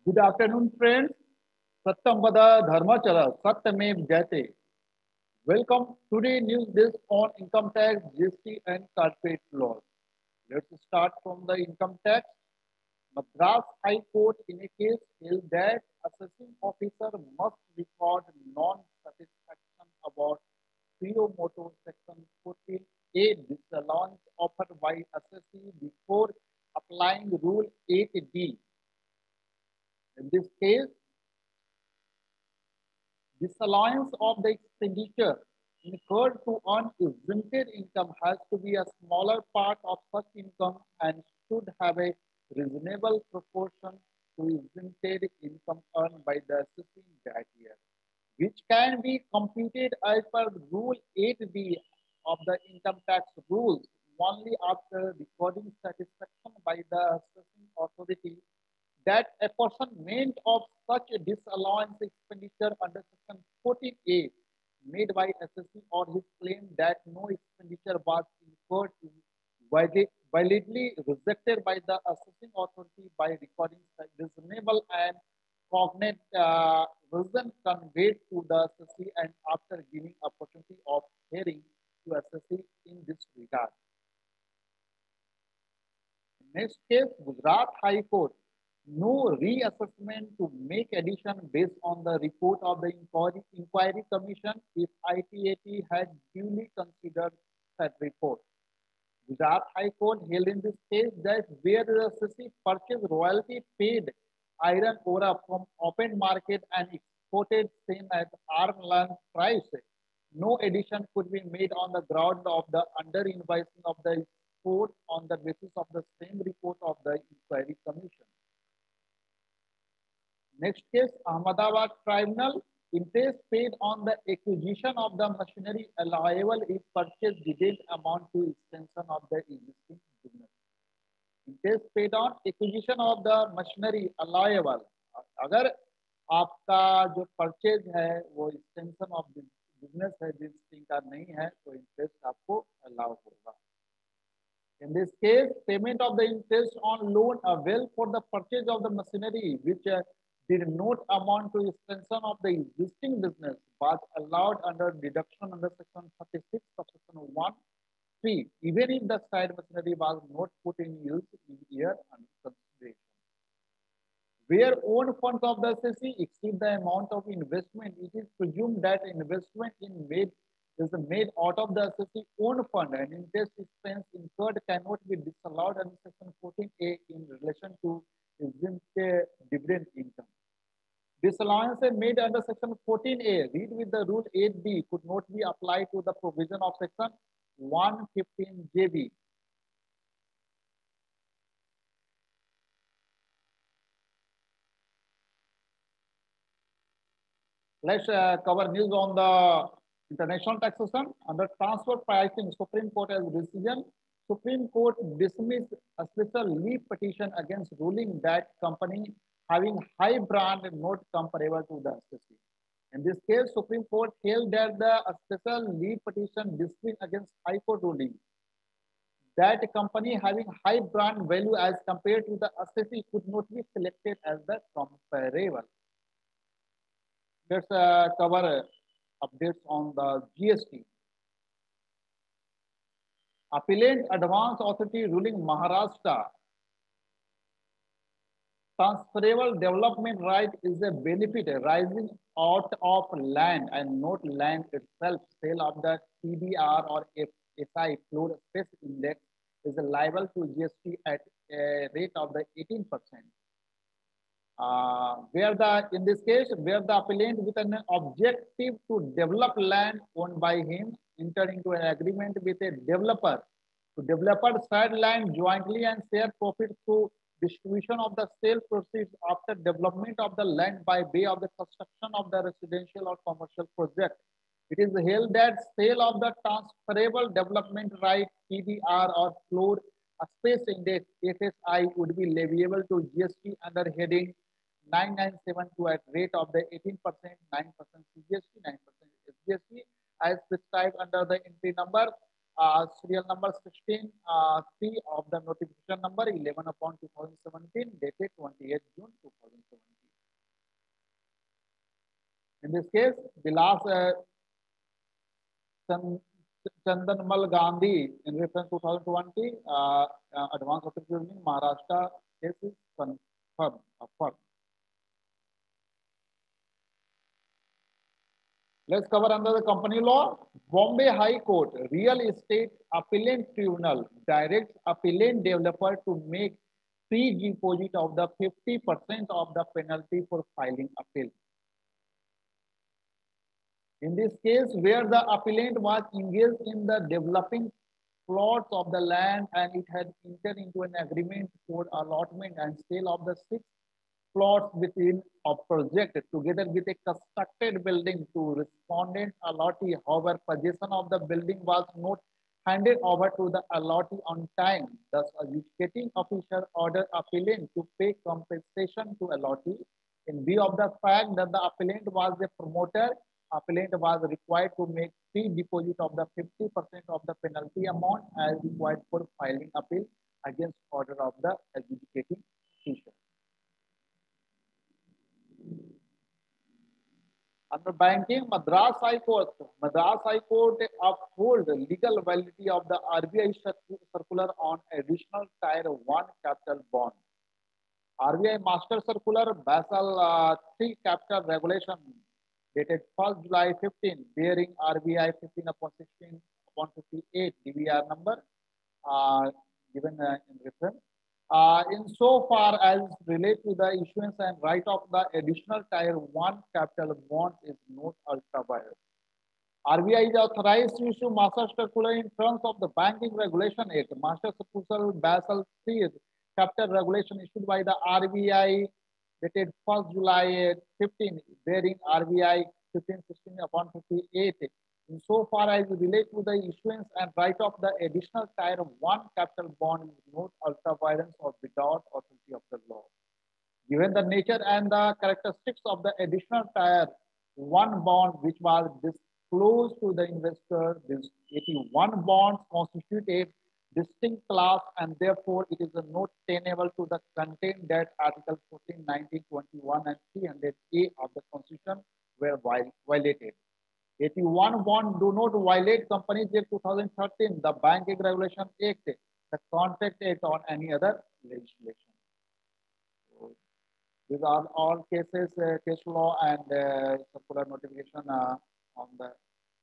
Good afternoon, friends. Satyam Vada Dharmachala, Satyamev Jayate. Welcome today news desk on income tax, GST and corporate laws. Let's start from the income tax. Madras High Court in a case held that assessing officer must record non-satisfaction about suo-motu section 14A disallowance offered by assessee before applying rule 8D. In this case, disallowance of the expenditure incurred to earn exempted income has to be a smaller part of such income and should have a reasonable proportion to exempted income earned by the assessing that year, which can be computed as per Rule 8B of the income tax rules only after recording satisfaction by the assessing authority that apportionment of such a disallowance expenditure under section 14A made by assessee or his claim that no expenditure was incurred is validly rejected by the assessing authority by recording reasonable and cognate reason conveyed to the assessee and after giving opportunity of hearing to assessee in this regard. Next case, Gujarat High Court. No reassessment to make addition based on the report of the Inquiry Commission if ITAT had duly considered that report. Gujarat High Court held in this case that where the assessee purchased royalty paid iron ore from open market and exported same at arm's length price, no addition could be made on the ground of the under invoicing of the export on the basis of the same report of the Inquiry Commission. Next case, Ahmedabad Tribunal. Interest paid on the acquisition of the machinery allowable if purchase didn't amount to extension of the existing business. Interest paid on acquisition of the machinery allowable. अगर आपका जो purchase है वो extension of business है registering का नहीं है तो इंटरेस्ट आपको अलाउ होगा. In this case, payment of the interest on loan availed for the purchase of the machinery which did not amount to extension of the existing business was allowed under deduction under section 36 subsection 1(3), even if the said machinery was not put in use in year under consideration. Where own funds of the assessee exceed the amount of investment, it is presumed that investment is made out of the assessee own fund and interest expense incurred cannot be disallowed under section 14A in relation to exempt dividend income. Disallowance made under section 14A, read with the rule 8B, could not be applied to the provision of section 115 JB. Let's cover news on the international taxation. Under transfer pricing, Supreme Court has decision. Supreme Court dismissed a special leave petition against ruling that company having high brand not comparable to the assessee. In this case, Supreme Court held that the special leave petition dismissed against High Court ruling that company having high brand value as compared to the assessee could not be selected as the comparable. Let's cover updates on the GST. Appellant Advance Authority ruling Maharashtra. Transferable development right is a benefit arising out of land and not land itself. Sale of the TDR or SI floor space index is liable to GST at a rate of the 18%. In this case, where the appellant with an objective to develop land owned by him enter into an agreement with a developer to develop said land jointly and share profit through distribution of the sale proceeds after development of the land by way of the construction of the residential or commercial project. It is held that sale of the transferable development right TDR or floor space index FSI would be leviable to GST under heading 9972 at rate of the 18%, 9% CGST, 9% SGST as prescribed under the entry number serial number 16 C of the notification number 11/2017 dated 28 June 2017. In this case, the last Chandanmal Gandhi in reference 2020 advance notice in Maharashtra case is confirmed. Let's cover under the company law. Bombay High Court Real Estate Appellant Tribunal directs appellant-developer to make pre-deposit of the 50% of the penalty for filing appeal. In this case, where the appellant was engaged in the developing plots of the land and it had entered into an agreement for allotment and sale of the 6 plots within a project together with a constructed building to respondent allottee. However, possession of the building was not handed over to the allottee on time. Thus, adjudicating officer ordered appellant to pay compensation to allottee. In view of the fact that the appellant was a promoter, appellant was required to make pre-deposit of the 50% of the penalty amount as required for filing appeal against order of the adjudicating officer. Under banking, Madras High Court uphold the legal validity of the RBI circular on additional Tier 1 capital bond. RBI Master Circular Basel 3 Capital Regulation dated 1st July 15, bearing RBI 15/16/58 DVR number given in reference. Insofar as relate to the issuance and write of the additional Tier 1 capital bonds is not ultra vires. RBI is authorized to issue Master Circular in terms of the Banking Regulation Act. Master Circular Basel 3 Capital Regulation issued by the RBI dated 1st July 15, bearing RBI 15/16/58. Insofar as relate to the issuance and write of the additional Tier 1 capital bond is not ultra vires or without authority of the law. Given the nature and the characteristics of the additional Tier 1 bond which was disclosed to the investor, these 81 bonds constitute a distinct class and therefore it is not tenable to the content that Article 14, 19, 21 and 300A of the Constitution were violated. 81 bonds do not violate Companies Act 2013, the Banking Regulation Act, the Contract Act or any other legislation. So these are all cases, case law and circular notification on the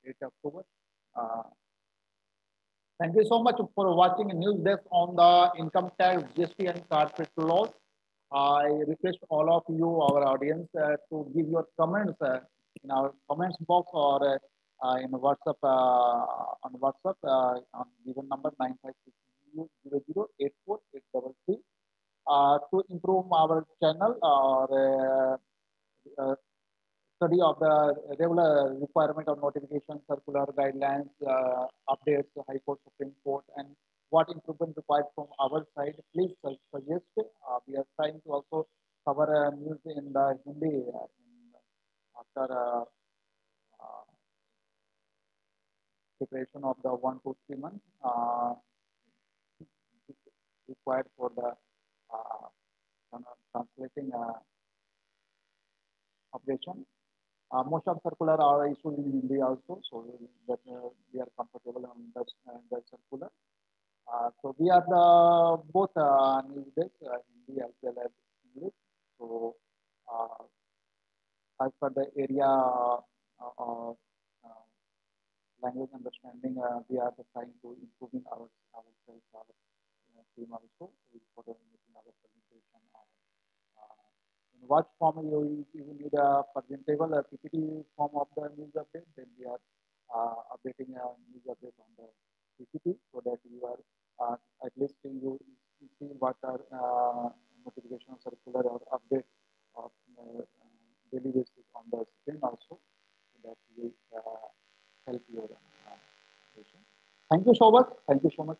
8th October. Thank you so much for watching News Desk on the income tax, GST and corporate laws. I request all of you, our audience, to give your comments in our comments box or in WhatsApp on WhatsApp on given number 95600084833 to improve our channel or study of the regular requirement of notification, circular guidelines, updates, High Court, Supreme Court, and what improvement required from our side. Please suggest. We are trying to also cover news in the Hindi after preparation of the 1 to 3 months required for the translating operation. Most of circular are issued in Hindi also, so that we are comfortable on that circular. So we are the both news desk, Hindi as well as English. So as per the area language understanding, we are trying to improving ourselves, our team also for making our presentation. In what form you need a presentable PPT form of the news update, then we are updating a news update on the PPT so that you are at least you see what are notification circular or update of daily basis on the screen also, so that will help your patient. Thank you so much. Thank you so much.